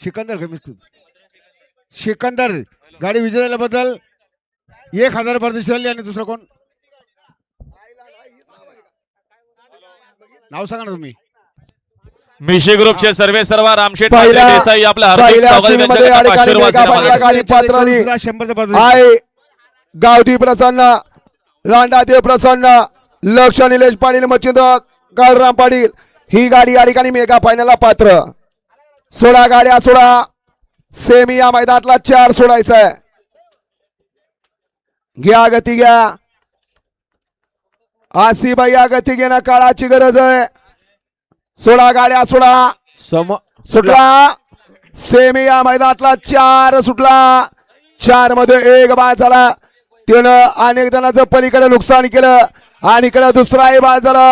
सिकंदर कमी सिकंदर गाडी विजय झाल्याबद्दल 1000 परदेशी झाली. आणि दुसरं कोण नाव सांगा ना तुम्ही. मिशी ग्रुपचे सर्वे सर्व रामशेठ पहिल्या- देसाई आपल्या हार्दिक पहिल्या स्वागत सीमेमध्ये या ठिकाणी मेगा फायनलला गाडी पात्र झाली. 100 परदेशी आहे गावठी प्रसन्न, लांडादेव प्रसन्न, लक्ष निलेश पाटील, मच्छिंद काळराम पाटील. ही गाडी या ठिकाणी मेगा फायनलला पात्र. 16 गाड्या 16 सेमी या मैदानातला 4 सोडायचा आहे. घ्या गती घ्या आसीबाई, या गती घेणं काळाची गरज आहे. 16 गाड्या 16 सुटला. सेमी या मैदानातला 4 सुटला. 4 मध्ये 1 बाद झाला. त्यानं अनेक जणांचं पलीकडे नुकसान केलं आणि इकडे दुसराही बाद झाला.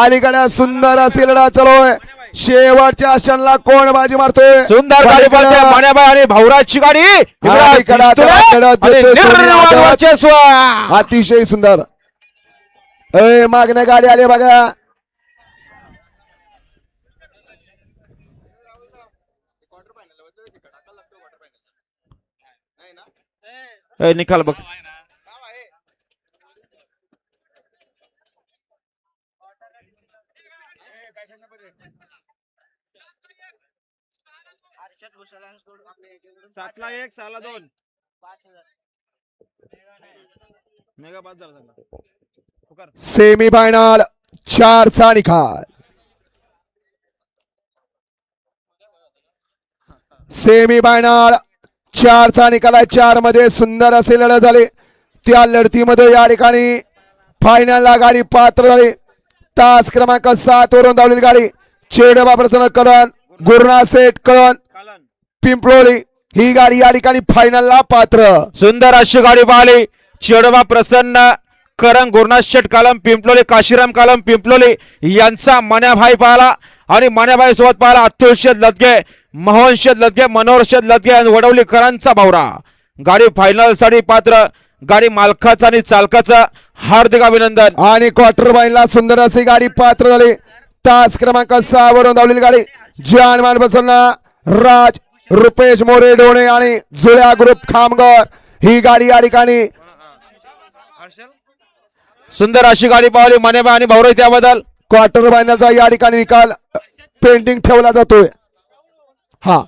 अलीकडे सुंदर अशी लढा चालू. शेवटच्या क्षणाला कोण बाजी मारतोय. सुंदर गाडी पळते मान्याबाई आणि भाऊराजची गाडी अतिशय सुंदर. मागण्या गाडी आली बघा. निकाल बघ. सातला 1 6ला 2 मेगा बाद झाला. सेमी फायनल 4 चा निकाल. सेमी फायनल 4 चा निकाल आहे. 4 मध्ये सुंदर असे लढत झाले. त्या लढतीमध्ये या ठिकाणी फायनलला गाडी पात्र झाली. तास क्रमांक 7 वरून धावलेली गाडी चेडबा प्रसन्न करण, गुरुनाथ सेठ करण, पिंपळोली. ही गाडी या ठिकाणी फायनलला पात्र. सुंदर अशी गाडी पाहिली. चेडबा प्रसन्न करण, गुरुनाथ शेठ कालम पिंपलोली, काशीराम कालम पिंपलोली यांचा मान्याभाई पाहिला. आणि मान्याभाई सोबत पाहिला अतुल शेठ लदगे, मोहन शेठ लदगे, मनोहर शेठ लदगे आणि वडवलीकरांचा भावरा. गाडी फायनल साठी पात्र. गाडी मालकाचं आणि चालकाचं हार्दिक अभिनंदन. आणि क्वार्टर फायनलला सुंदर अशी गाडी पात्र झाली. तास क्रमांक 6 वरून धावलेली गाडी जानमान प्रसन्न, राज, रुपेश मोरे डोणे आणि जुळ्या ग्रुप खामगार. ही गाडी या ठिकाणी सुंदर अशी गाडी पाहिली मान्यबाई आणि भाऊराज. त्याबद्दल क्वार्टर फायनलचा या ठिकाणी निकाल पेंडिंग ठेवला जातोय. हा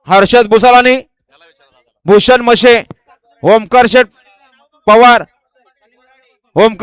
हर्षद भुसालानी, भूषण मशे, ओमकार शेठ पवार, ओमकार